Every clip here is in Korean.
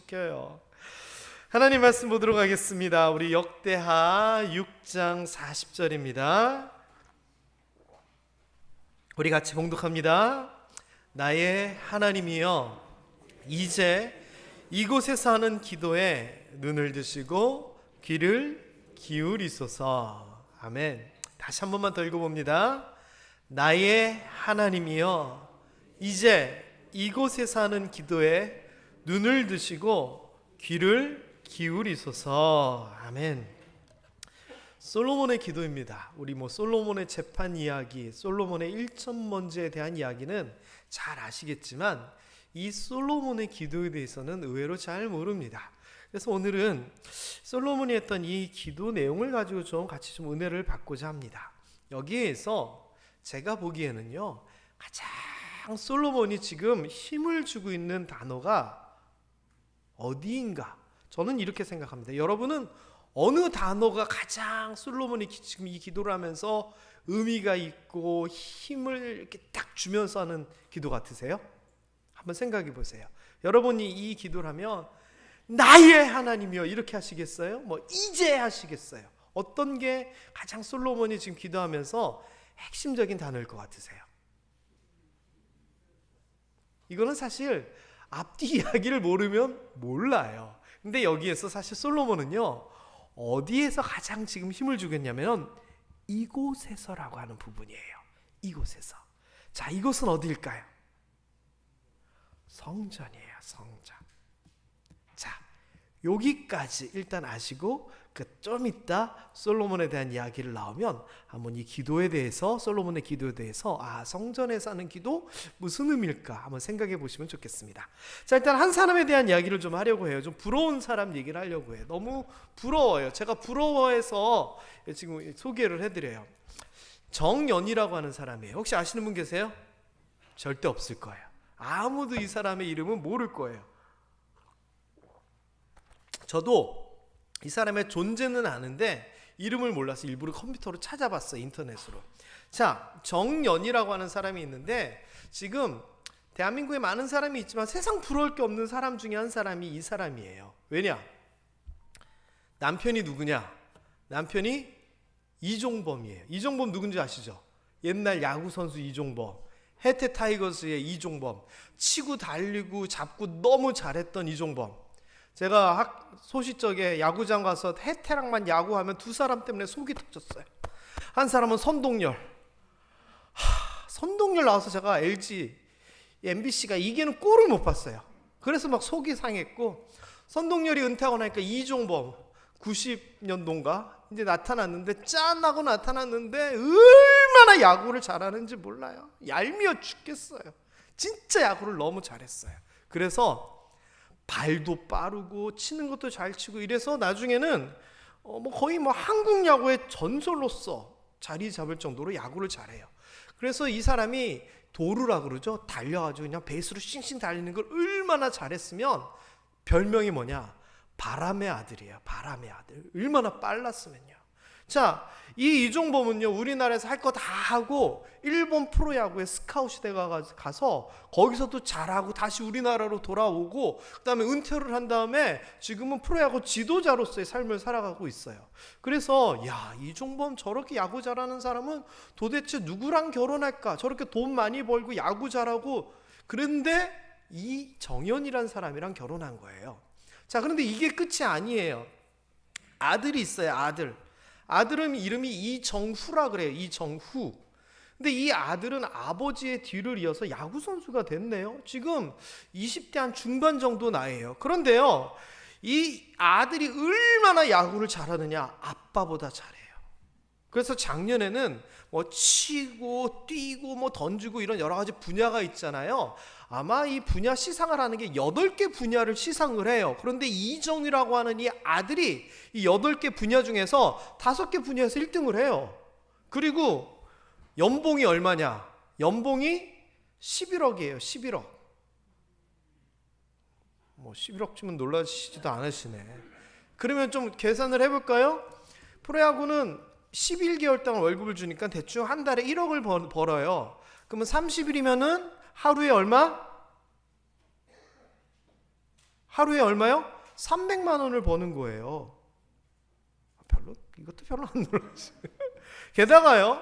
기도시켜요. 하나님 말씀 보도록 하겠습니다. 우리 역대하 6장 40절입니다. 우리 같이 봉독합니다. 나의 하나님이여, 이제 이곳에서 하는 기도에 눈을 드시고 귀를 기울이소서. 아멘. 다시 한 번만 더 읽어봅니다. 나의 하나님이여, 이제 이곳에서 하는 기도에 눈을 드시고 귀를 기울이소서. 아멘. 솔로몬의 기도입니다. 우리 솔로몬의 재판 이야기, 솔로몬의 1천번제에 대한 이야기는 잘 아시겠지만 이 솔로몬의 기도에 대해서는 의외로 잘 모릅니다. 그래서 오늘은 솔로몬이 했던 이 기도 내용을 가지고 좀 같이 좀 은혜를 받고자 합니다. 여기에서 제가 보기에는요, 가장 솔로몬이 지금 힘을 주고 있는 단어가 어디인가? 저는 이렇게 생각합니다. 여러분은 어느 단어가 가장 솔로몬이 지금 이 기도를 하면서 의미가 있고 힘을 이렇게 딱 주면서 하는 기도 같으세요? 한번 생각해 보세요. 여러분이 이 기도를 하면 나의 하나님이여 이렇게 하시겠어요? 이제 하시겠어요? 어떤 게 가장 솔로몬이 지금 기도하면서 핵심적인 단어일 것 같으세요? 이거는 사실 앞뒤 이야기를 모르면 몰라요. 근데 여기에서 사실 솔로몬은요, 어디에서 가장 지금 힘을 주겠냐면 이곳에서라고 하는 부분이에요. 이곳에서. 자, 이곳은 어디일까요? 성전이에요. 성전. 자, 여기까지 일단 아시고 좀 이따 솔로몬에 대한 이야기를 나오면 한번 이 기도에 대해서, 솔로몬의 기도에 대해서 성전에서 하는 기도 무슨 의미일까 한번 생각해 보시면 좋겠습니다. 자, 일단 한 사람에 대한 이야기를 좀 하려고 해요. 좀 부러운 사람 얘기를 하려고 해요. 너무 부러워요. 제가 부러워해서 지금 소개를 해드려요. 정연이라고 하는 사람이에요. 혹시 아시는 분 계세요? 절대 없을 거예요. 아무도 이 사람의 이름은 모를 거예요. 저도 이 사람의 존재는 아는데 이름을 몰라서 일부러 컴퓨터로 찾아봤어요. 인터넷으로. 자, 정연이라고 하는 사람이 있는데 지금 대한민국에 많은 사람이 있지만 세상 부러울 게 없는 사람 중에 한 사람이 이 사람이에요. 왜냐? 남편이 누구냐? 남편이 이종범이에요. 이종범 누군지 아시죠? 옛날 야구선수 이종범, 해태 타이거즈의 이종범, 치고 달리고 잡고 너무 잘했던 이종범. 제가 소시적에 야구장 가서 해태랑만 야구하면 두 사람 때문에 속이 터졌어요. 한 사람은 선동열. 선동열 나와서 제가 LG, MBC가 이기는 골을 못 봤어요. 그래서 막 속이 상했고, 선동열이 은퇴하고 나니까 이종범 90년도인가 이제 나타났는데, 짠하고 나타났는데 얼마나 야구를 잘하는지 몰라요. 얄미워 죽겠어요. 진짜 야구를 너무 잘했어요. 그래서 발도 빠르고 치는 것도 잘 치고 이래서 나중에는 거의 한국 야구의 전설로서 자리 잡을 정도로 야구를 잘해요. 그래서 이 사람이 도루라 그러죠. 달려가지고 그냥 베이스로 싱싱 달리는 걸 얼마나 잘했으면 별명이 뭐냐? 바람의 아들이에요. 바람의 아들. 얼마나 빨랐으면요. 자, 이 이종범은요, 우리나라에서 할 거 다 하고 일본 프로야구에 스카웃이 가서 거기서도 잘하고 다시 우리나라로 돌아오고 그 다음에 은퇴를 한 다음에 지금은 프로야구 지도자로서의 삶을 살아가고 있어요. 그래서 이종범 저렇게 야구 잘하는 사람은 도대체 누구랑 결혼할까? 저렇게 돈 많이 벌고 야구 잘하고. 그런데 이 정연이라는 사람이랑 결혼한 거예요. 자, 그런데 이게 끝이 아니에요. 아들이 있어요. 아들은 이름이 이정후라 그래요. 이정후. 근데 이 아들은 아버지의 뒤를 이어서 야구 선수가 됐네요. 지금 20대 한 중반 정도 나이에요. 그런데요, 이 아들이 얼마나 야구를 잘하느냐? 아빠보다 잘해요. 그래서 작년에는 치고 뛰고 던지고 이런 여러 가지 분야가 있잖아요. 아마 이 분야 시상을 하는 게 8개 분야를 시상을 해요. 그런데 이정이라고 하는 이 아들이 이 8개 분야 중에서 5개 분야에서 1등을 해요. 그리고 연봉이 얼마냐? 연봉이 11억이에요. 11억. 11억 주면 놀라시지도 않으시네. 그러면 좀 계산을 해볼까요? 프로야구는 11개월 동안 월급을 주니까 대충 한 달에 1억을 벌어요. 그러면 30일이면은 하루에 얼마? 하루에 얼마요? 300만 원을 버는 거예요. 이것도 별로 안 놀라지. 게다가요,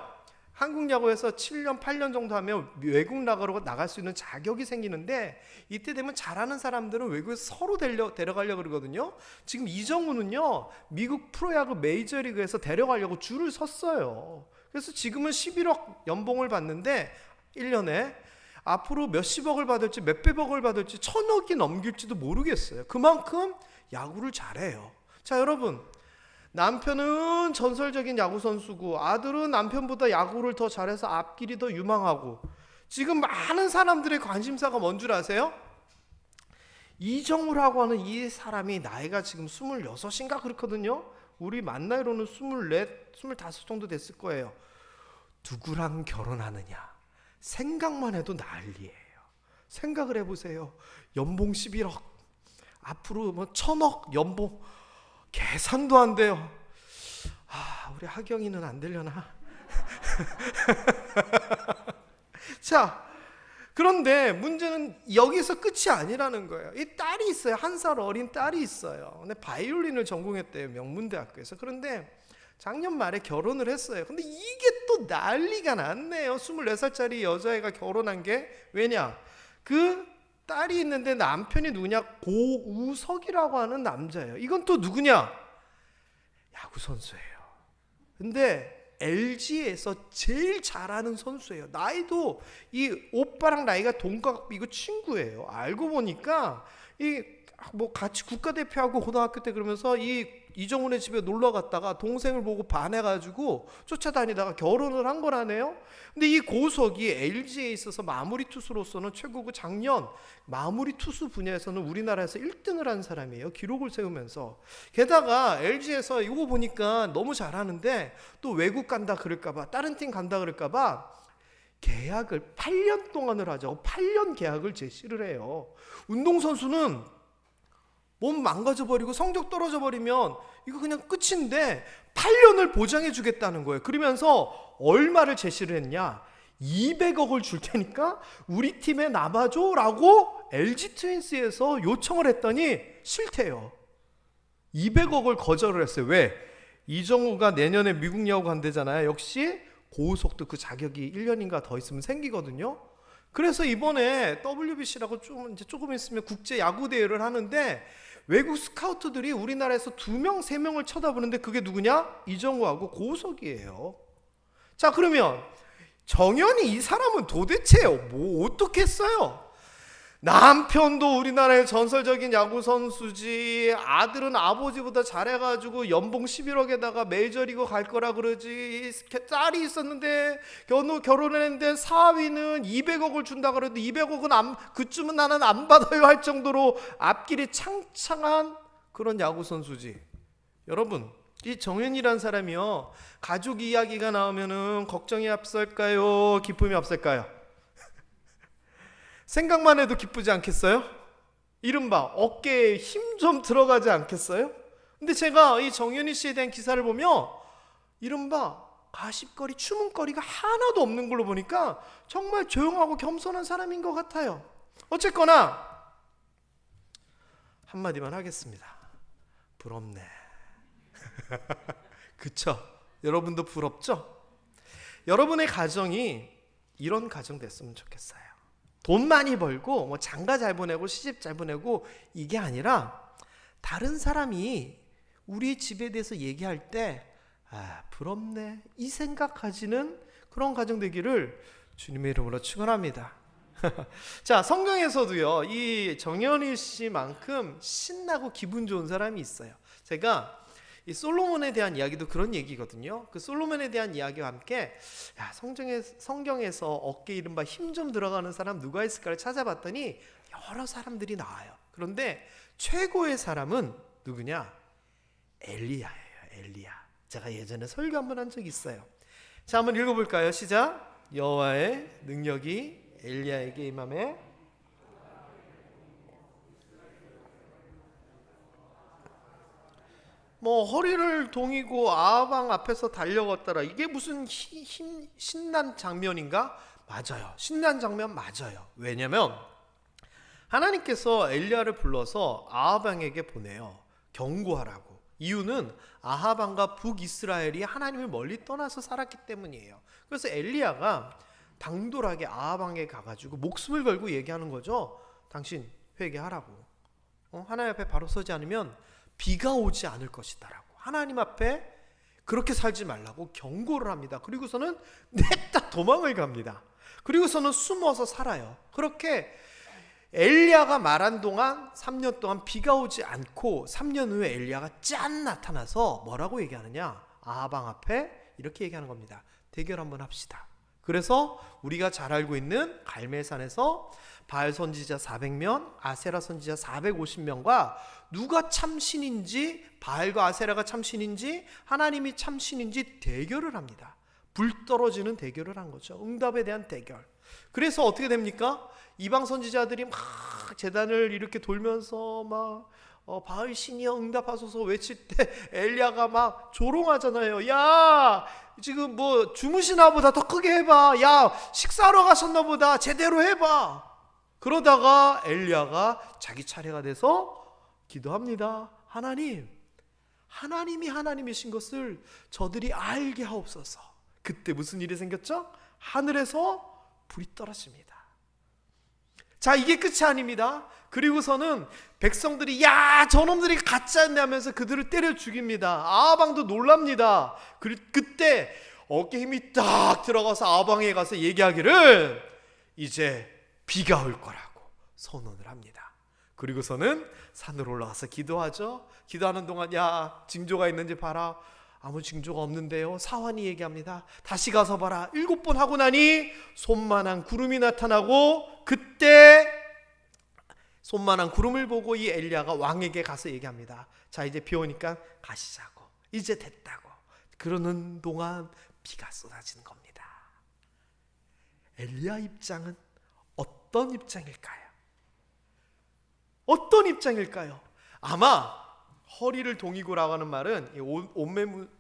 한국 야구에서 7년 8년 정도 하면 외국 나가로 나갈 수 있는 자격이 생기는데, 이때 되면 잘하는 사람들은 외국에서 서로 데려가려고 그러거든요. 지금 이정우는요, 미국 프로야구 메이저리그에서 데려가려고 줄을 섰어요. 그래서 지금은 11억 연봉을 받는데 1년에 앞으로 몇십억을 받을지 몇백억을 받을지 1000억이 넘길지도 모르겠어요. 그만큼 야구를 잘해요. 자, 여러분, 남편은 전설적인 야구 선수고 아들은 남편보다 야구를 더 잘해서 앞길이 더 유망하고, 지금 많은 사람들의 관심사가 뭔 줄 아세요? 이정우라고 하는 이 사람이 나이가 지금 26인가 그렇거든요. 우리 만 나이로는 24, 25 정도 됐을 거예요. 누구랑 결혼하느냐 생각만 해도 난리예요. 생각을 해보세요. 연봉 11억, 앞으로 뭐 1000억 연봉, 계산도 안 돼요. 우리 하경이는 안 되려나? 자, 그런데 문제는 여기서 끝이 아니라는 거예요. 이 딸이 있어요. 1살 어린 딸이 있어요. 근데 바이올린을 전공했대요, 명문대학교에서. 그런데 작년 말에 결혼을 했어요. 근데 이게 또 난리가 났네요. 24살짜리 여자애가 결혼한 게. 왜냐? 그 딸이 있는데 남편이 누구냐? 고우석이라고 하는 남자예요. 이건 또 누구냐? 야구 선수예요. 근데 LG에서 제일 잘하는 선수예요. 나이도 이 오빠랑 나이가 동갑이고 친구예요. 알고 보니까 뭐 같이 국가대표하고 고등학교 때 그러면서 이정훈의 집에 놀러 갔다가 동생을 보고 반해가지고 쫓아다니다가 결혼을 한 거라네요. 근데 이 고우석이 LG에 있어서 마무리 투수로서는 최고고, 작년 마무리 투수 분야에서는 우리나라에서 1등을 한 사람이에요. 기록을 세우면서. 게다가 LG에서 이거 보니까 너무 잘하는데 또 외국 간다 그럴까봐, 다른 팀 간다 그럴까봐 계약을 8년 동안을 하자고 8년 계약을 제시를 해요. 운동선수는 몸 망가져버리고 성적 떨어져버리면 이거 그냥 끝인데 8년을 보장해 주겠다는 거예요. 그러면서 얼마를 제시를 했냐? 200억을 줄 테니까 우리 팀에 남아줘 라고 LG 트윈스에서 요청을 했더니 싫대요. 200억을 거절을 했어요. 왜? 이정우가 내년에 미국 야구 간대잖아요. 역시 고우석도 그 자격이 1년인가 더 있으면 생기거든요. 그래서 이번에 WBC라고 조금 있으면 국제 야구 대회를 하는데 외국 스카우트들이 우리나라에서 2명, 3명을 쳐다보는데 그게 누구냐? 이정우하고 고우석이에요. 자, 그러면 정현이 이 사람은 도대체 뭐 어떻게 했어요? 남편도 우리나라의 전설적인 야구 선수지, 아들은 아버지보다 잘해가지고 연봉 11억에다가 메이저리그 갈 거라 그러지, 딸이 있었는데 결혼했는데 사위는 200억을 준다 그래도 200억은 그쯤은 나는 안 받아요 할 정도로 앞길이 창창한 그런 야구 선수지. 여러분, 이 정현이란 사람이요, 가족 이야기가 나오면은 걱정이 앞설까요? 기쁨이 앞설까요? 생각만 해도 기쁘지 않겠어요? 이른바 어깨에 힘 좀 들어가지 않겠어요? 근데 제가 이 정현희 씨에 대한 기사를 보면 이른바 가십거리, 추문거리가 하나도 없는 걸로 보니까 정말 조용하고 겸손한 사람인 것 같아요. 어쨌거나 한마디만 하겠습니다. 부럽네. 그쵸? 여러분도 부럽죠? 여러분의 가정이 이런 가정 됐으면 좋겠어요. 돈 많이 벌고 뭐 장가 잘 보내고 시집 잘 보내고 이게 아니라 다른 사람이 우리 집에 대해서 얘기할 때 부럽네 이 생각하시는 그런 가정 되기를 주님의 이름으로 축원합니다. 자, 성경에서도요 이 정현희 씨만큼 신나고 기분 좋은 사람이 있어요. 제가 이 솔로몬에 대한 이야기도 그런 얘기거든요. 그 솔로몬에 대한 이야기와 함께 성경에서 어깨에 이른바 힘 좀 들어가는 사람 누가 있을까를 찾아봤더니 여러 사람들이 나와요. 그런데 최고의 사람은 누구냐? 엘리야예요. 엘리야. 제가 예전에 설교 한번 한 적이 있어요. 자, 한번 읽어볼까요? 시작. 여호와의 능력이 엘리야에게 임하매 뭐 허리를 동이고 아방 앞에서 달려갔더라. 이게 무슨 신난 장면인가? 맞아요. 신난 장면 맞아요. 왜냐면 하나님께서 엘리야를 불러서 아합 왕에게 보내요. 경고하라고. 이유는 아합 왕과 북이스라엘이 하나님을 멀리 떠나서 살았기 때문이에요. 그래서 엘리야가 당돌하게 아합 왕에게 가가지고 목숨을 걸고 얘기하는 거죠. 당신 회개하라고. 하나님 앞에 바로 서지 않으면 비가 오지 않을 것이다라고. 하나님 앞에 그렇게 살지 말라고 경고를 합니다. 그리고서는 냅다 도망을 갑니다. 그리고서는 숨어서 살아요. 그렇게 엘리야가 말한 동안 3년 동안 비가 오지 않고 3년 후에 엘리야가 짠 나타나서 뭐라고 얘기하느냐? 아합 왕 앞에 이렇게 얘기하는 겁니다. 대결 한번 합시다. 그래서 우리가 잘 알고 있는 갈멜산에서 바알 선지자 400명, 아세라 선지자 450명과 누가 참신인지, 바알과 아세라가 참신인지 하나님이 참신인지 대결을 합니다. 불 떨어지는 대결을 한 거죠. 응답에 대한 대결. 그래서 어떻게 됩니까? 이방 선지자들이 막 제단을 이렇게 돌면서 막 바알 신이여 응답하소서 외칠 때 엘리야가 막 조롱하잖아요. 야, 지금 뭐 주무시나 보다 더 크게 해봐. 야, 식사하러 가셨나 보다 제대로 해봐. 그러다가 엘리야가 자기 차례가 돼서 기도합니다. 하나님이 하나님이신 것을 저들이 알게 하옵소서. 그때 무슨 일이 생겼죠? 하늘에서 불이 떨어집니다. 자, 이게 끝이 아닙니다. 그리고서는 백성들이 야, 저놈들이 가짜였네 하면서 그들을 때려 죽입니다. 아합 왕도 놀랍니다. 그때 어깨 힘이 딱 들어가서 아합 왕에 가서 얘기하기를 이제 비가 올 거라고 선언을 합니다. 그리고서는 산으로 올라가서 기도하죠. 기도하는 동안 야, 징조가 있는지 봐라. 아무 징조가 없는데요. 사환이 얘기합니다. 다시 가서 봐라. 7번 하고 나니 손만한 구름이 나타나고, 그때 손만한 구름을 보고 이 엘리야가 왕에게 가서 얘기합니다. 자, 이제 비 오니까 가시자고. 이제 됐다고. 그러는 동안 비가 쏟아지는 겁니다. 엘리야 입장은 어떤 입장일까요? 어떤 입장일까요? 아마 허리를 동이고라고 하는 말은 옷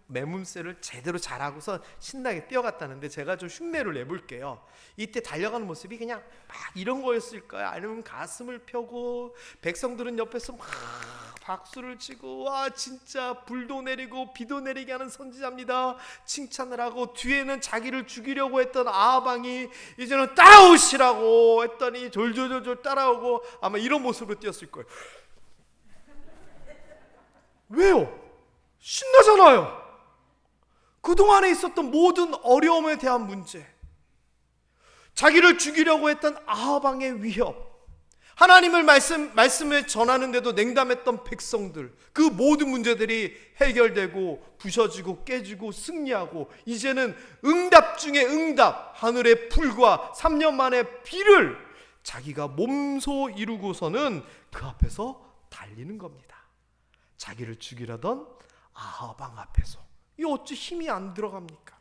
매문새를 제대로 잘하고서 신나게 뛰어갔다는데, 제가 좀 흉내를 내볼게요. 이때 달려가는 모습이 그냥 막 이런 거였을까요? 아니면 가슴을 펴고 백성들은 옆에서 막 박수를 치고 와 진짜 불도 내리고 비도 내리게 하는 선지자입니다 칭찬을 하고, 뒤에는 자기를 죽이려고 했던 아합 왕이 이제는 따라오시라고 했더니 졸졸졸 따라오고 아마 이런 모습으로 뛰었을 거예요. 왜요? 신나잖아요. 그동안에 있었던 모든 어려움에 대한 문제, 자기를 죽이려고 했던 아합 왕의 위협, 하나님을 말씀을 전하는데도 냉담했던 백성들, 그 모든 문제들이 해결되고 부셔지고 깨지고 승리하고, 이제는 응답 중에 응답, 하늘의 불과 3년 만에 비를 자기가 몸소 이루고서는 그 앞에서 달리는 겁니다. 자기를 죽이려던 아합 왕 앞에서. 이 어찌 힘이 안 들어갑니까?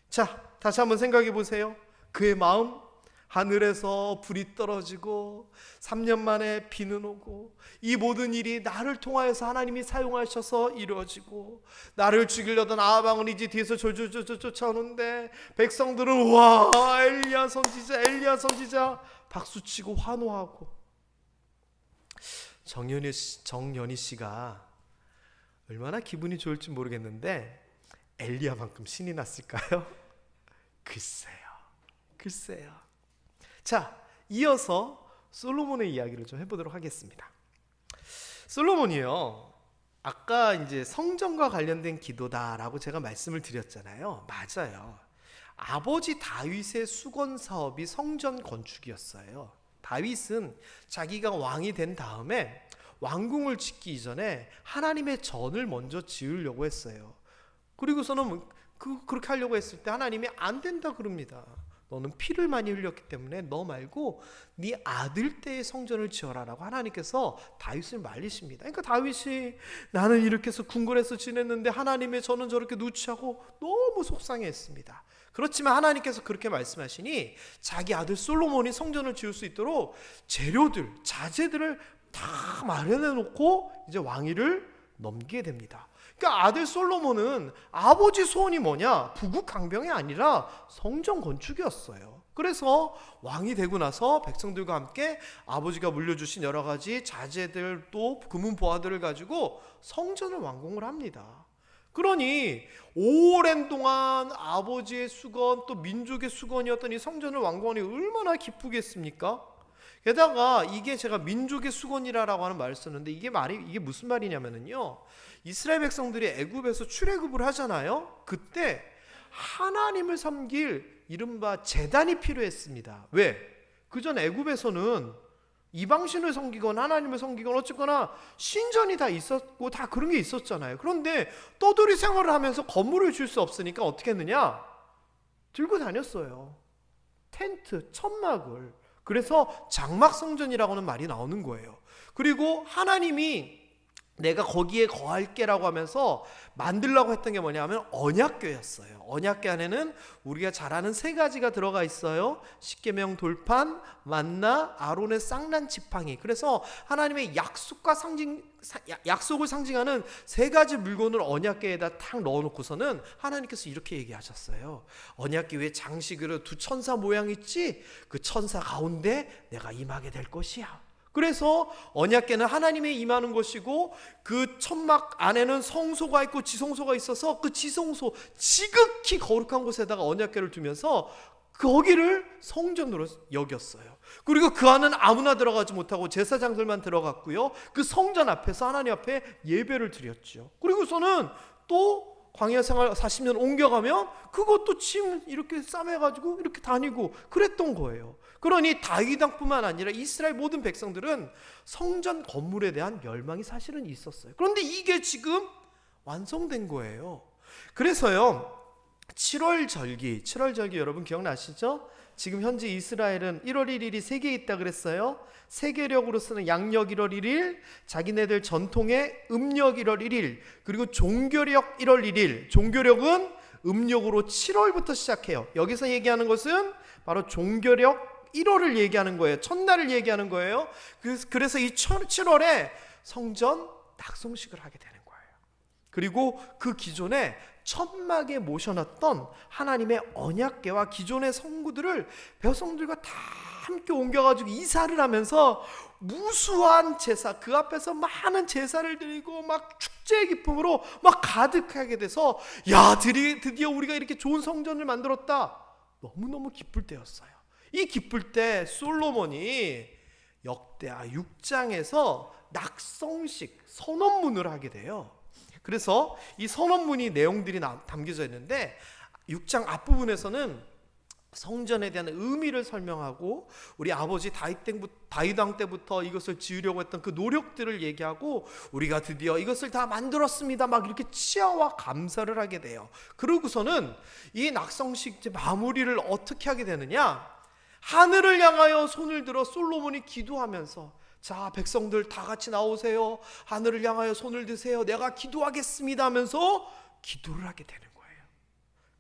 자, 다시 한번 생각해 보세요. 그의 마음, 하늘에서 불이 떨어지고 3년 만에 비는 오고, 이 모든 일이 나를 통하여서 하나님이 사용하셔서 이루어지고, 나를 죽이려던 아합 왕은 이제 뒤에서 졸졸졸 쫓아오는데 백성들은 와 엘리야 선지자 박수치고 환호하고. 정연희 씨가 얼마나 기분이 좋을지 모르겠는데 엘리야만큼 신이 났을까요? 글쎄요. 자, 이어서 솔로몬의 이야기를 좀 해보도록 하겠습니다. 솔로몬이요, 아까 이제 성전과 관련된 기도다라고 제가 말씀을 드렸잖아요. 맞아요. 아버지 다윗의 수건 사업이 성전 건축이었어요. 다윗은 자기가 왕이 된 다음에 왕궁을 짓기 이전에 하나님의 전을 먼저 지으려고 했어요. 그리고서는 그렇게 하려고 했을 때 하나님이 안 된다 그럽니다. 너는 피를 많이 흘렸기 때문에 너 말고 네 아들 때의 성전을 지어라라고 하나님께서 다윗을 말리십니다. 그러니까 다윗이 나는 이렇게 해서 궁궐에서 지냈는데 하나님의 전은 저렇게 누추하고 너무 속상해했습니다. 그렇지만 하나님께서 그렇게 말씀하시니 자기 아들 솔로몬이 성전을 지을 수 있도록 재료들, 자재들을 다 마련해 놓고 이제 왕위를 넘기게 됩니다. 그러니까 아들 솔로몬은 아버지 소원이 뭐냐? 부국강병이 아니라 성전 건축이었어요. 그래서 왕이 되고 나서 백성들과 함께 아버지가 물려주신 여러 가지 자재들 또 금은 보화들을 가지고 성전을 완공을 합니다. 그러니 오랜 동안 아버지의 수건 또 민족의 수건이었던 이 성전을 완공하니 얼마나 기쁘겠습니까? 게다가 이게 제가 민족의 수건이라고 하는 말을 썼는데 이게 무슨 말이냐면요, 이스라엘 백성들이 애굽에서 출애굽을 하잖아요. 그때 하나님을 섬길 이른바 제단이 필요했습니다. 왜? 그전 애굽에서는 이방신을 섬기거나 하나님을 섬기거나 어쨌거나 신전이 다 있었고 다 그런 게 있었잖아요. 그런데 떠돌이 생활을 하면서 건물을 줄 수 없으니까 어떻게 했느냐? 들고 다녔어요. 텐트, 천막을. 그래서 장막 성전이라고 하는 말이 나오는 거예요. 그리고 하나님이 내가 거기에 거할게라고 하면서 만들려고 했던 게 뭐냐면 언약궤였어요. 언약궤 안에는 우리가 잘 아는 세 가지가 들어가 있어요. 십계명 돌판, 만나, 아론의 쌍난 지팡이. 그래서 하나님의 약속을 상징하는 세 가지 물건을 언약궤에다 탁 넣어놓고서는 하나님께서 이렇게 얘기하셨어요. 언약궤 위에 장식으로 두 천사 모양 있지? 그 천사 가운데 내가 임하게 될 것이야. 그래서 언약궤는 하나님의 임하는 것이고 그 천막 안에는 성소가 있고 지성소가 있어서 그 지성소 지극히 거룩한 곳에다가 언약궤를 두면서 거기를 성전으로 여겼어요. 그리고 그 안은 아무나 들어가지 못하고 제사장들만 들어갔고요. 그 성전 앞에서 하나님 앞에 예배를 드렸죠. 그리고서는 또 광야 생활 40년 옮겨가면 그것도 짐 이렇게 싸매가지고 이렇게 다니고 그랬던 거예요. 그러니 다윗 왕뿐만 아니라 이스라엘 모든 백성들은 성전 건물에 대한 멸망이 사실은 있었어요. 그런데 이게 지금 완성된 거예요. 그래서요 7월 절기 여러분 기억나시죠? 지금 현재 이스라엘은 1월 1일이 세계에 있다 그랬어요. 세계력으로 쓰는 양력 1월 1일, 자기네들 전통의 음력 1월 1일, 그리고 종교력 1월 1일. 종교력은 음력으로 7월부터 시작해요. 여기서 얘기하는 것은 바로 종교력 1월을 얘기하는 거예요. 첫날을 얘기하는 거예요. 그래서 이 7월에 성전 낙성식을 하게 되는 거예요. 그리고 그 기존에 천막에 모셔놨던 하나님의 언약궤와 기존의 성구들을 백성들과 다 함께 옮겨가지고 이사를 하면서 무수한 제사, 그 앞에서 많은 제사를 드리고 막 축제의 기쁨으로 막 가득하게 돼서 야 드디어 우리가 이렇게 좋은 성전을 만들었다. 너무너무 기쁠 때였어요. 이 기쁠 때 솔로몬이 역대하 6장에서 낙성식 선언문을 하게 돼요. 그래서 이 선언문이 내용들이 담겨져 있는데 6장 앞부분에서는 성전에 대한 의미를 설명하고 우리 아버지 다윗 왕 때부터 이것을 지으려고 했던 그 노력들을 얘기하고 우리가 드디어 이것을 다 만들었습니다. 막 이렇게 치아와 감사를 하게 돼요. 그러고서는 이 낙성식 마무리를 어떻게 하게 되느냐? 하늘을 향하여 손을 들어 솔로몬이 기도하면서 자 백성들 다 같이 나오세요. 하늘을 향하여 손을 드세요. 내가 기도하겠습니다 하면서 기도를 하게 되는 거예요.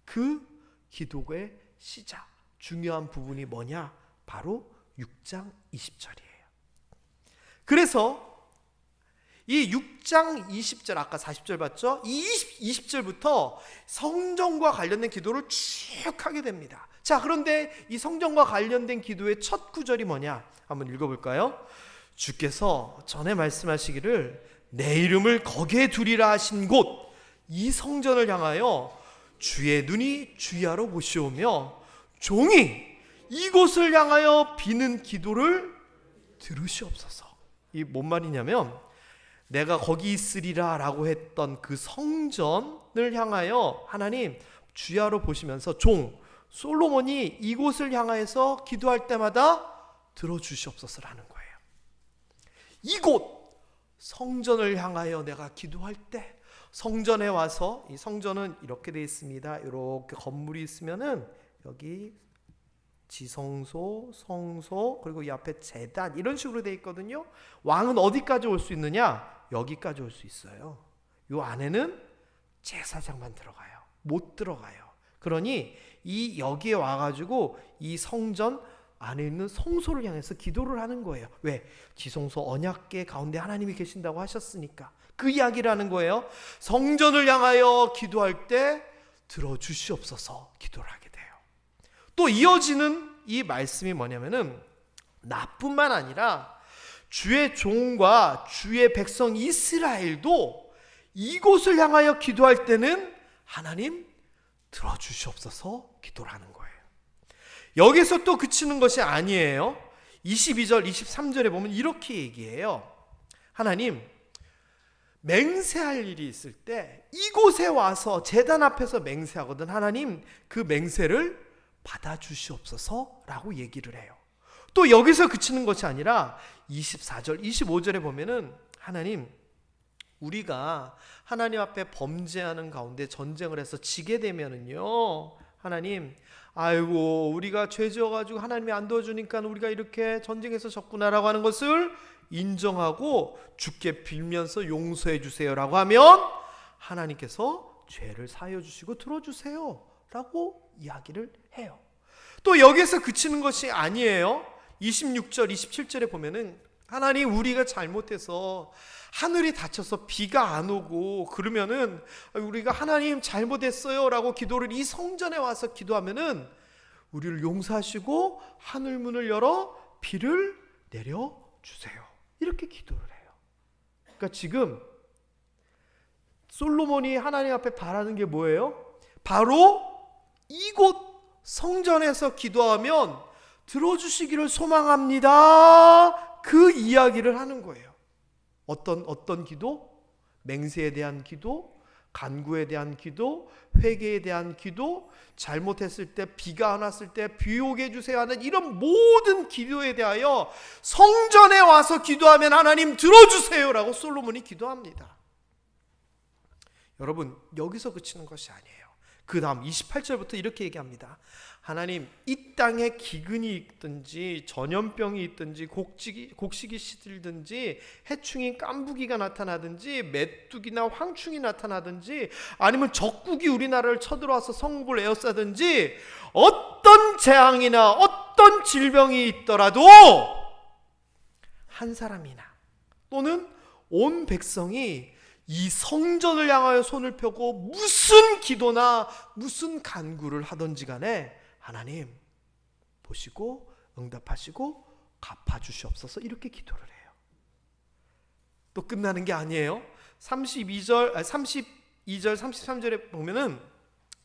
그 기도의 시작 중요한 부분이 뭐냐? 바로 6장 20절이에요. 그래서 이 6장 20절 아까 40절 봤죠? 이 20절부터 성전과 관련된 기도를 쭉 하게 됩니다. 자 그런데 이 성전과 관련된 기도의 첫 구절이 뭐냐? 한번 읽어볼까요? 주께서 전에 말씀하시기를 내 이름을 거기에 두리라 하신 곳 이 성전을 향하여 주의 눈이 주야로 보시오며 종이 이곳을 향하여 비는 기도를 들으시옵소서. 이 뭔 말이냐면 내가 거기 있으리라 라고 했던 그 성전을 향하여 하나님 주야로 보시면서 종 솔로몬이 이곳을 향하여서 기도할 때마다 들어주시옵소서라는 거예요. 이곳 성전을 향하여 내가 기도할 때 성전에 와서 이 성전은 이렇게 되어 있습니다. 이렇게 건물이 있으면은 여기 지성소, 성소 그리고 이 앞에 제단 이런 식으로 되어 있거든요. 왕은 어디까지 올 수 있느냐? 여기까지 올 수 있어요. 이 안에는 제사장만 들어가요. 못 들어가요. 그러니 이 여기에 와가지고 이 성전 안에 있는 성소를 향해서 기도를 하는 거예요. 왜? 지성소 언약궤 가운데 하나님이 계신다고 하셨으니까 그 이야기를 하는 거예요. 성전을 향하여 기도할 때 들어주시옵소서 기도를 하게 돼요. 또 이어지는 이 말씀이 뭐냐면은 나뿐만 아니라 주의 종과 주의 백성 이스라엘도 이곳을 향하여 기도할 때는 하나님 들어주시옵소서 기도를 하는 거예요. 여기서 또 그치는 것이 아니에요. 22절 23절에 보면 이렇게 얘기해요. 하나님, 맹세할 일이 있을 때 이곳에 와서 제단 앞에서 맹세하거든 하나님 그 맹세를 받아주시옵소서라고 얘기를 해요. 또 여기서 그치는 것이 아니라 24절 25절에 보면은 하나님, 우리가 하나님 앞에 범죄하는 가운데 전쟁을 해서 지게 되면은요, 하나님, 아이고 우리가 죄 지어가지고 하나님이 안 도와주니까 우리가 이렇게 전쟁에서 졌구나라고 하는 것을 인정하고 주께 빌면서 용서해 주세요라고 하면 하나님께서 죄를 사하여 주시고 들어주세요 라고 이야기를 해요. 또 여기서 그치는 것이 아니에요. 26절 27절에 보면은 하나님, 우리가 잘못해서 하늘이 닫혀서 비가 안 오고 그러면은 우리가 하나님 잘못했어요 라고 기도를 이 성전에 와서 기도하면은 우리를 용서하시고 하늘문을 열어 비를 내려주세요 이렇게 기도를 해요. 그러니까 지금 솔로몬이 하나님 앞에 바라는 게 뭐예요? 바로 이곳 성전에서 기도하면 들어주시기를 소망합니다, 그 이야기를 하는 거예요. 어떤 기도? 맹세에 대한 기도, 간구에 대한 기도, 회개에 대한 기도, 잘못했을 때 비가 안 왔을 때 비 오게 해주세요 하는 이런 모든 기도에 대하여 성전에 와서 기도하면 하나님 들어주세요라고 솔로몬이 기도합니다. 여러분, 여기서 그치는 것이 아니에요. 그 다음 28절부터 이렇게 얘기합니다. 하나님, 이 땅에 기근이 있든지 전염병이 있든지 곡식이 시들든지 해충이 깐부기가 나타나든지 메뚜기나 황충이 나타나든지 아니면 적국이 우리나라를 쳐들어와서 성읍을 에워싸든지 어떤 재앙이나 어떤 질병이 있더라도 한 사람이나 또는 온 백성이 이 성전을 향하여 손을 펴고 무슨 기도나 무슨 간구를 하든지 간에 하나님 보시고 응답하시고 갚아주시옵소서 이렇게 기도를 해요. 또 끝나는 게 아니에요. 32절 33절에 보면은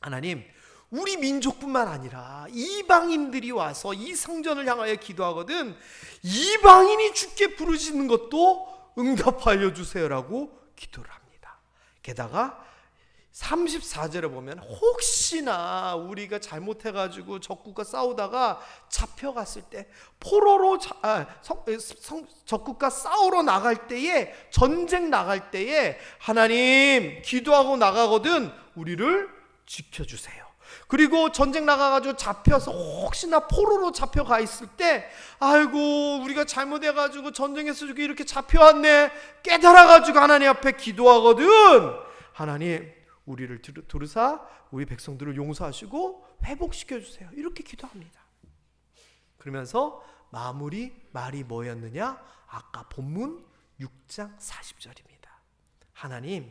하나님, 우리 민족뿐만 아니라 이방인들이 와서 이 성전을 향하여 기도하거든 이방인이 주께 부르짖는 것도 응답하여 주세요라고 기도를 합니다. 게다가 34절에 보면 혹시나 우리가 잘못해가지고 적국과 싸우다가 잡혀갔을 때 포로로 적국과 싸우러 나갈 때에 전쟁 나갈 때에 하나님 기도하고 나가거든 우리를 지켜주세요. 그리고 전쟁 나가가지고 잡혀서 혹시나 포로로 잡혀가 있을 때 아이고 우리가 잘못해가지고 전쟁에서 이렇게 잡혀왔네 깨달아가지고 하나님 앞에 기도하거든 하나님 우리를 들으사 우리 백성들을 용서하시고 회복시켜주세요 이렇게 기도합니다. 그러면서 마무리 말이 뭐였느냐? 아까 본문 6장 40절입니다. 하나님,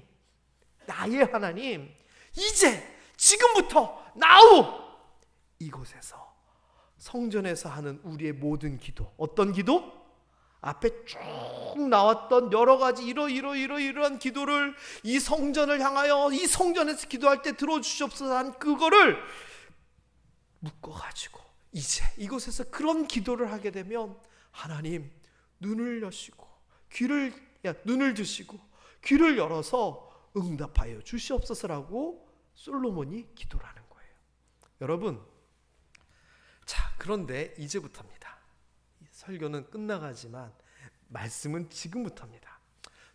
나의 하나님, 이제 지금부터 나우 이곳에서 성전에서 하는 우리의 모든 기도, 어떤 기도? 앞에 쭉 나왔던 여러 가지 이러한 기도를 이 성전을 향하여 이 성전에서 기도할 때 들어주시옵소서 한 그거를 묶어가지고 이제 이곳에서 그런 기도를 하게 되면 하나님 눈을 여시고 눈을 드시고 귀를 열어서 응답하여 주시옵소서라고 솔로몬이 기도를 하는 거예요. 여러분, 자 그런데 이제부터입니다. 설교는 끝나가지만 말씀은 지금부터입니다.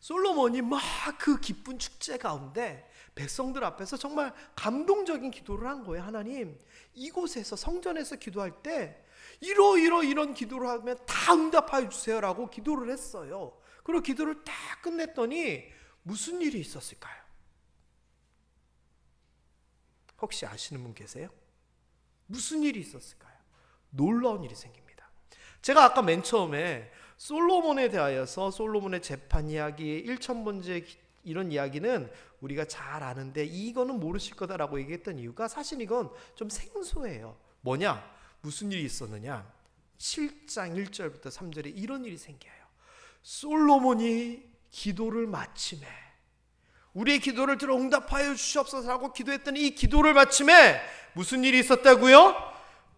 솔로몬이 막 그 기쁜 축제 가운데 백성들 앞에서 정말 감동적인 기도를 한 거예요. 하나님, 이곳에서 성전에서 기도할 때 이런 기도를 하면 다 응답하여 주세요라고 기도를 했어요. 그리고 기도를 딱 끝냈더니 무슨 일이 있었을까요? 혹시 아시는 분 계세요? 무슨 일이 있었을까요? 놀라운 일이 생깁니다. 제가 아까 맨 처음에 솔로몬에 대하여서 솔로몬의 재판 이야기, 1000번째 이런 이야기는 우리가 잘 아는데 이거는 모르실 거다라고 얘기했던 이유가 사실 이건 좀 생소해요. 뭐냐? 무슨 일이 있었느냐? 7장 1절부터 3절에 이런 일이 생겨요. 솔로몬이 기도를 마침에 우리의 기도를 들어 응답하여 주시옵소서라고 기도했더니 이 기도를 마침에 무슨 일이 있었다고요?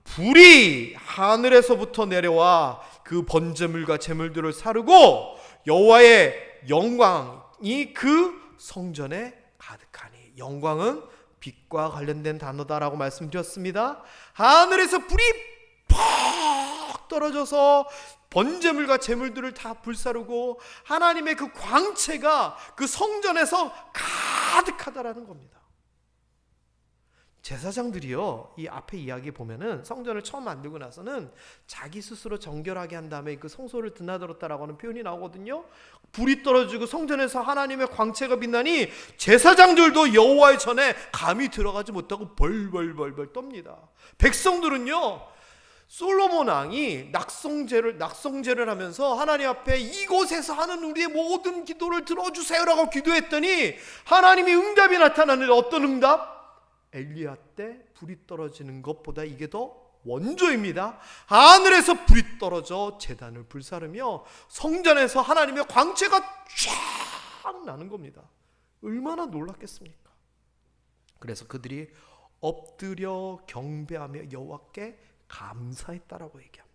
불이 하늘에서부터 내려와 그 번제물과 제물들을 사르고 여호와의 영광이 그 성전에 가득하니, 영광은 빛과 관련된 단어다라고 말씀드렸습니다. 하늘에서 불이 퍽 떨어져서 번제물과 제물들을 다 불사르고 하나님의 그 광채가 그 성전에서 가득하다라는 겁니다. 제사장들이요, 이 앞에 이야기 보면은 성전을 처음 만들고 나서는 자기 스스로 정결하게 한 다음에 그 성소를 드나들었다라고 하는 표현이 나오거든요. 불이 떨어지고 성전에서 하나님의 광채가 빛나니 제사장들도 여호와의 전에 감히 들어가지 못하고 벌벌벌벌 떱니다. 백성들은요, 솔로몬 왕이 낙성제를 하면서 하나님 앞에 이곳에서 하는 우리의 모든 기도를 들어주세요라고 기도했더니 하나님이 응답이 나타나는데, 어떤 응답? 엘리야 때 불이 떨어지는 것보다 이게 더 원조입니다. 하늘에서 불이 떨어져 제단을 불사르며 성전에서 하나님의 광채가 쫙 나는 겁니다. 얼마나 놀랐겠습니까? 그래서 그들이 엎드려 경배하며 여호와께 감사했다라고 얘기합니다.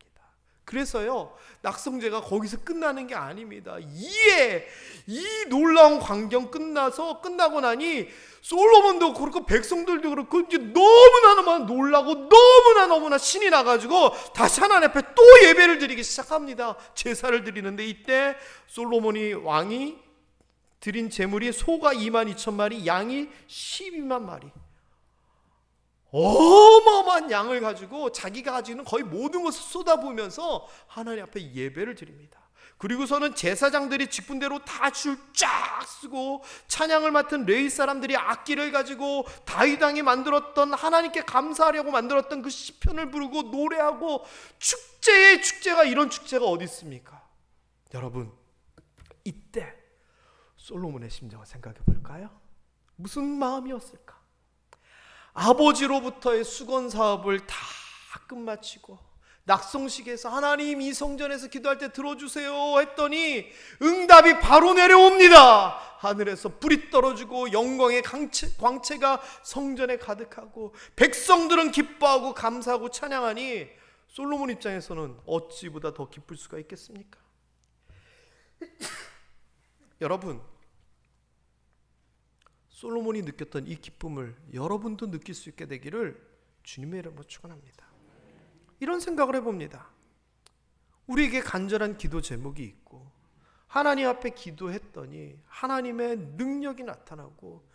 그래서요, 낙성제가 거기서 끝나는 게 아닙니다. 이 놀라운 광경 끝나고 나니 솔로몬도 그렇고 백성들도 그렇고 이제 너무나 놀라고 너무나 신이 나가지고 다시 하나님 앞에 또 예배를 드리기 시작합니다. 제사를 드리는데 이때 솔로몬이 왕이 드린 제물이 소가 22,000마리, 양이 12만 마리, 어마어마한 양을 가지고 자기가 가지고 있는 거의 모든 것을 쏟아부으면서 하나님 앞에 예배를 드립니다. 그리고서는 제사장들이 직분대로 다 줄 쫙 쓰고 찬양을 맡은 레위 사람들이 악기를 가지고 다윗 왕이 만들었던, 하나님께 감사하려고 만들었던 그 시편을 부르고 노래하고, 축제의 축제가, 이런 축제가 어디 있습니까? 여러분, 이때 솔로몬의 심정을 생각해 볼까요? 무슨 마음이었을까? 아버지로부터의 수건 사업을 다 끝마치고 낙성식에서 하나님 이 성전에서 기도할 때 들어주세요 했더니 응답이 바로 내려옵니다. 하늘에서 불이 떨어지고 영광의 광채가 성전에 가득하고 백성들은 기뻐하고 감사하고 찬양하니 솔로몬 입장에서는 어찌보다 더 기쁠 수가 있겠습니까? 여러분, 솔로몬이 느꼈던 이 기쁨을 여러분도 느낄 수 있게 되기를 주님의 이름으로 축원합니다. 이런 생각을 해봅니다. 우리에게 간절한 기도 제목이 있고 하나님 앞에 기도했더니 하나님의 능력이 나타나고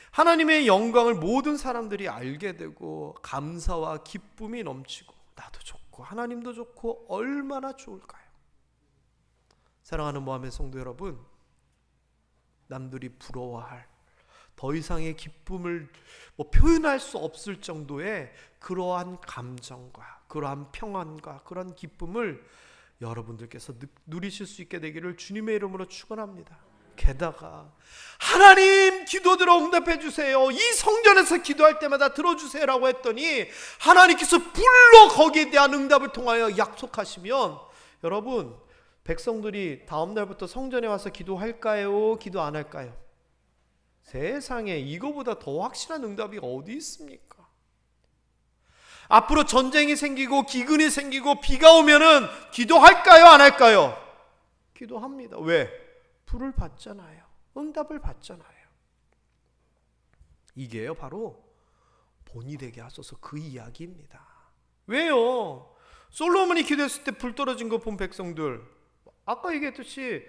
하나님의 영광을 모든 사람들이 알게 되고 감사와 기쁨이 넘치고 나도 좋고 하나님도 좋고 얼마나 좋을까요? 사랑하는 모함의 성도 여러분, 남들이 부러워할 더 이상의 기쁨을 표현할 수 없을 정도의 그러한 감정과 그러한 평안과 그러한 기쁨을 여러분들께서 누리실 수 있게 되기를 주님의 이름으로 축원합니다. 게다가 하나님 기도 들어 응답해 주세요, 이 성전에서 기도할 때마다 들어주세요라고 했더니 하나님께서 불로 거기에 대한 응답을 통하여 약속하시면, 여러분, 백성들이 다음 날부터 성전에 와서 기도할까요? 기도 안 할까요? 세상에 이거보다 더 확실한 응답이 어디 있습니까? 앞으로 전쟁이 생기고 기근이 생기고 비가 오면은 기도할까요? 안 할까요? 기도합니다. 왜? 불을 받잖아요. 응답을 받잖아요. 이게요, 바로 본이 되게 하소서 그 이야기입니다. 왜요? 솔로몬이 기도했을 때 불 떨어진 거 본 백성들, 아까 얘기했듯이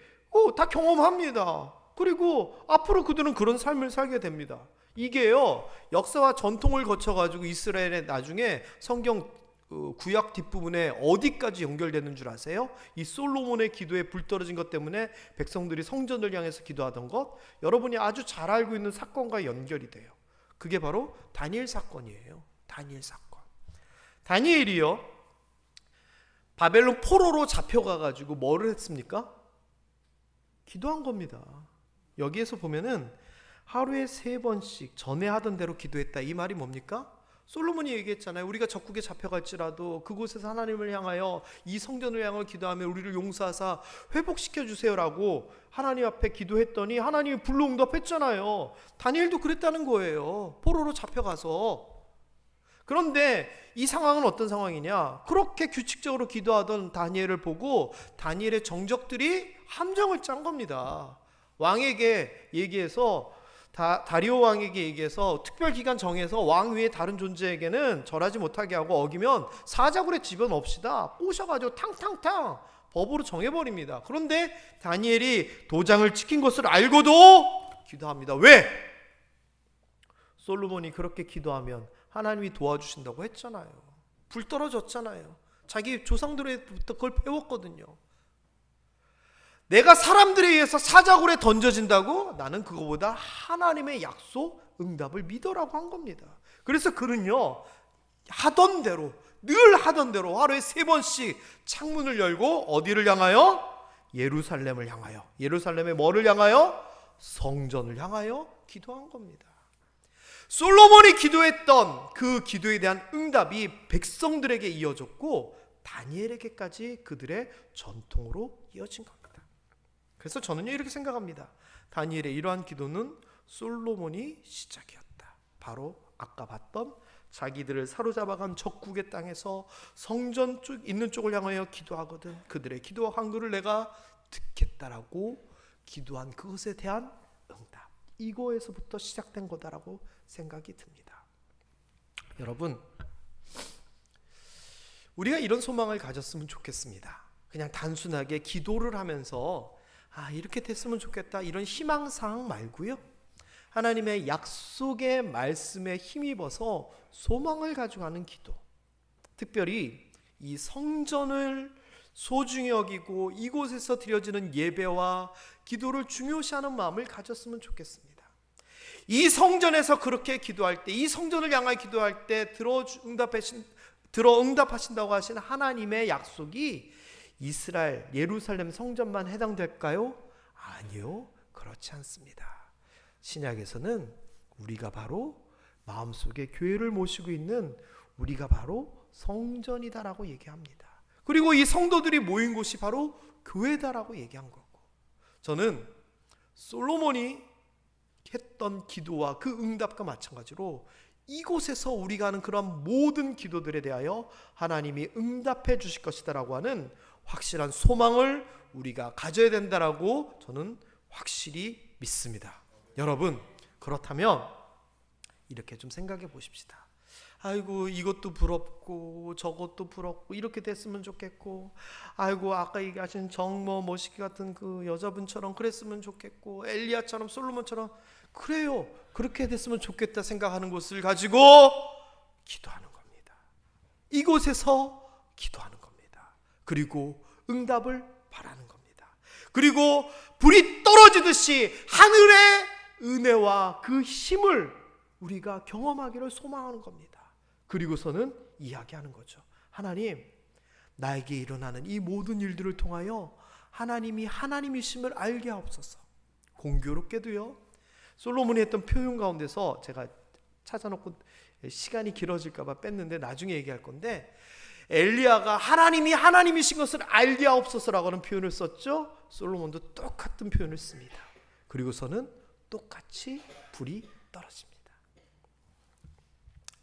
다 경험합니다. 그리고 앞으로 그들은 그런 삶을 살게 됩니다. 이게요, 역사와 전통을 거쳐가지고 이스라엘의 나중에 성경 구약 뒷부분에 어디까지 연결되는 줄 아세요? 이 솔로몬의 기도에 불 떨어진 것 때문에 백성들이 성전을 향해서 기도하던 것, 여러분이 아주 잘 알고 있는 사건과 연결이 돼요. 그게 바로 다니엘 사건이에요. 다니엘 사건. 다니엘이요, 바벨론 포로로 잡혀가가지고 뭐를 했습니까? 기도한 겁니다. 여기에서 보면은 하루에 3번씩 전에 하던 대로 기도했다. 이 말이 뭡니까? 솔로몬이 얘기했잖아요. 우리가 적국에 잡혀갈지라도 그곳에서 하나님을 향하여 이 성전을 향하여 기도하며 우리를 용서하사 회복시켜 주세요라고 하나님 앞에 기도했더니 하나님이 불로 응답했잖아요. 다니엘도 그랬다는 거예요. 포로로 잡혀가서. 그런데 이 상황은 어떤 상황이냐? 그렇게 규칙적으로 기도하던 다니엘을 보고 다니엘의 정적들이 함정을 짠 겁니다. 왕에게 얘기해서 다리오 왕에게 얘기해서 특별 기간 정해서 왕 위에 다른 존재에게는 절하지 못하게 하고 어기면 사자굴에 집어넣읍시다. 꼬셔가지고 탕탕탕 법으로 정해버립니다. 그런데 다니엘이 도장을 지킨 것을 알고도 기도합니다. 왜? 솔로몬이 그렇게 기도하면 하나님이 도와주신다고 했잖아요. 불 떨어졌잖아요. 자기 조상들부터 그걸 배웠거든요. 내가 사람들에 의해서 사자굴에 던져진다고? 나는 그거보다 하나님의 약속, 응답을 믿어라고 한 겁니다. 그래서 그는요, 하던 대로, 늘 하던 대로 하루에 3번씩 창문을 열고 어디를 향하여? 예루살렘을 향하여. 예루살렘의 뭐를 향하여? 성전을 향하여 기도한 겁니다. 솔로몬이 기도했던 그 기도에 대한 응답이 백성들에게 이어졌고 다니엘에게까지 그들의 전통으로 이어진 겁니다. 그래서 저는요 이렇게 생각합니다. 다니엘의 이러한 기도는 솔로몬이 시작이었다. 바로 아까 봤던 자기들을 사로잡아간 적국의 땅에서 성전 쪽 있는 쪽을 향하여 기도하거든 그들의 기도와 간구를 내가 듣겠다라고 기도한 그것에 대한 응답, 이거에서부터 시작된 거다라고 생각이 듭니다. 여러분, 우리가 이런 소망을 가졌으면 좋겠습니다. 그냥 단순하게 기도를 하면서 이렇게 됐으면 좋겠다 이런 희망사항 말고요, 하나님의 약속의 말씀에 힘입어서 소망을 가져가는 기도, 특별히 이 성전을 소중히 여기고 이곳에서 드려지는 예배와 기도를 중요시하는 마음을 가졌으면 좋겠습니다. 이 성전에서 그렇게 기도할 때, 이 성전을 향하여 기도할 때 들어 응답하신다고 하신 하나님의 약속이 이스라엘 예루살렘 성전만 해당될까요? 아니요, 그렇지 않습니다. 신약에서는 우리가 바로 마음속에 교회를 모시고 있는 우리가 바로 성전이다라고 얘기합니다. 그리고 이 성도들이 모인 곳이 바로 교회다라고 얘기한 거고, 저는 솔로몬이 했던 기도와 그 응답과 마찬가지로 이곳에서 우리가 하는 그런 모든 기도들에 대하여 하나님이 응답해 주실 것이다라고 하는 확실한 소망을 우리가 가져야 된다라고 저는 확실히 믿습니다. 여러분, 그렇다면 이렇게 좀 생각해 보십시다. 아이고, 이것도 부럽고 저것도 부럽고 이렇게 됐으면 좋겠고, 아이고, 아까 얘기하신 정모 모시기 같은 그 여자분처럼 그랬으면 좋겠고, 엘리야처럼 솔로몬처럼, 그래요, 그렇게 됐으면 좋겠다 생각하는 것을 가지고 기도하는 겁니다. 이곳에서 기도하는 겁니다. 그리고 응답을 바라는 겁니다. 그리고 불이 떨어지듯이 하늘의 은혜와 그 힘을 우리가 경험하기를 소망하는 겁니다. 그리고서는 이야기하는 거죠. 하나님, 나에게 일어나는 이 모든 일들을 통하여 하나님이 하나님이심을 알게 하옵소서. 공교롭게도요, 솔로몬이 했던 표현 가운데서 제가 찾아놓고 시간이 길어질까 봐 뺐는데 나중에 얘기할 건데, 엘리야가 하나님이 하나님이신 것을 알게 하옵소서라고 하는 표현을 썼죠. 솔로몬도 똑같은 표현을 씁니다. 그리고서는 똑같이 불이 떨어집니다.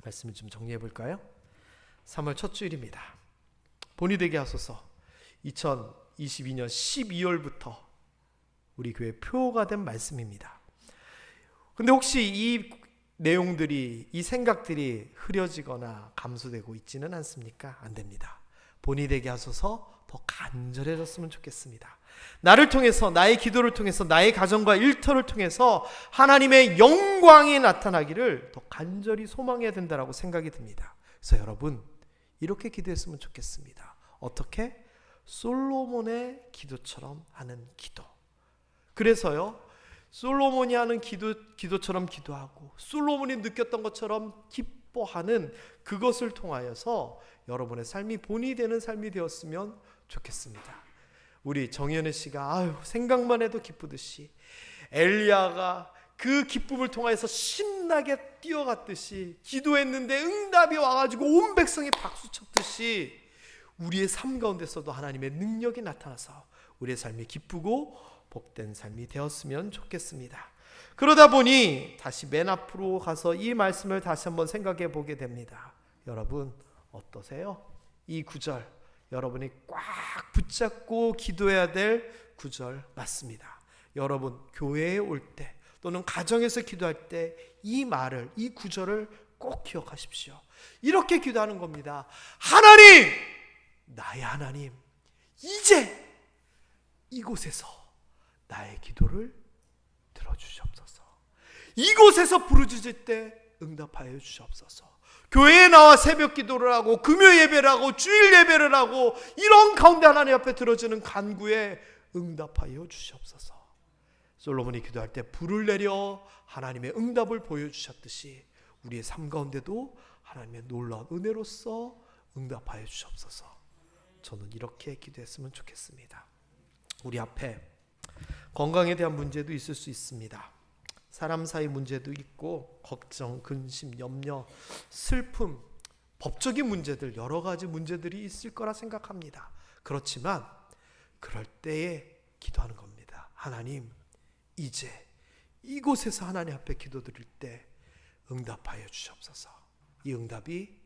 말씀을 좀 정리해 볼까요? 3월 첫 주일입니다. 본이 되게 하소서. 2022년 12월부터 우리 교회 표가 된 말씀입니다. 근데 혹시 이 내용들이, 이 생각들이 흐려지거나 감소되고 있지는 않습니까? 안 됩니다. 본이 되게 하소서. 더 간절해졌으면 좋겠습니다. 나를 통해서, 나의 기도를 통해서, 나의 가정과 일터를 통해서 하나님의 영광이 나타나기를 더 간절히 소망해야 된다라고 생각이 듭니다. 그래서 여러분, 이렇게 기도했으면 좋겠습니다. 어떻게? 솔로몬의 기도처럼 하는 기도. 그래서요, 솔로몬이 하는 기도처럼 기도하고 솔로몬이 느꼈던 것처럼 기뻐하는 그것을 통하여서 여러분의 삶이 본이 되는 삶이 되었으면 좋겠습니다. 우리 정현애 씨가 생각만 해도 기쁘듯이 엘리야가 그 기쁨을 통하여서 신나게 뛰어갔듯이, 기도했는데 응답이 와가지고 온 백성이 박수쳤듯이 우리의 삶 가운데서도 하나님의 능력이 나타나서 우리의 삶이 기쁘고 복된 삶이 되었으면 좋겠습니다. 그러다 보니 다시 맨 앞으로 가서 이 말씀을 다시 한번 생각해 보게 됩니다. 여러분 어떠세요? 이 구절 여러분이 꽉 붙잡고 기도해야 될 구절 맞습니다. 여러분 교회에 올 때 또는 가정에서 기도할 때 이 말을, 이 구절을 꼭 기억하십시오. 이렇게 기도하는 겁니다. 하나님, 나의 하나님, 이제 이곳에서 나의 기도를 들어주시옵소서. 이곳에서 부르짖을 때 응답하여 주시옵소서. 교회에 나와 새벽 기도를 하고 금요 예배를 하고 주일 예배를 하고 이런 가운데 하나님 앞에 들어주는 간구에 응답하여 주시옵소서. 솔로몬이 기도할 때 불을 내려 하나님의 응답을 보여주셨듯이 우리의 삶 가운데도 하나님의 놀라운 은혜로서 응답하여 주시옵소서. 저는 이렇게 기도했으면 좋겠습니다. 우리 앞에 건강에 대한 문제도 있을 수 있습니다. 사람 사이 문제도 있고 걱정, 근심, 염려, 슬픔, 법적인 문제들, 여러 가지 문제들이 있을 거라 생각합니다. 그렇지만 그럴 때에 기도하는 겁니다. 하나님, 이제 이곳에서 하나님 앞에 기도드릴 때 응답하여 주시옵소서. 이 응답이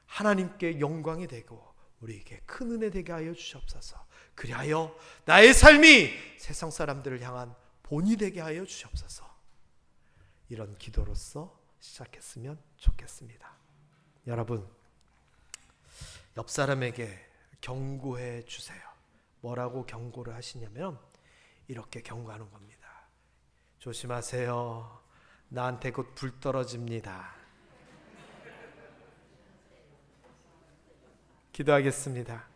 하나님께 영광이 되고 우리에게 큰 은혜 되게 하여 주시옵소서. 그리하여 나의 삶이 세상 사람들을 향한 본이 되게 하여 주시옵소서. 이런 기도로서 시작했으면 좋겠습니다. 여러분, 옆 사람에게 경고해 주세요. 뭐라고 경고를 하시냐면 이렇게 경고하는 겁니다. 조심하세요. 나한테 곧 불 떨어집니다. 기도하겠습니다.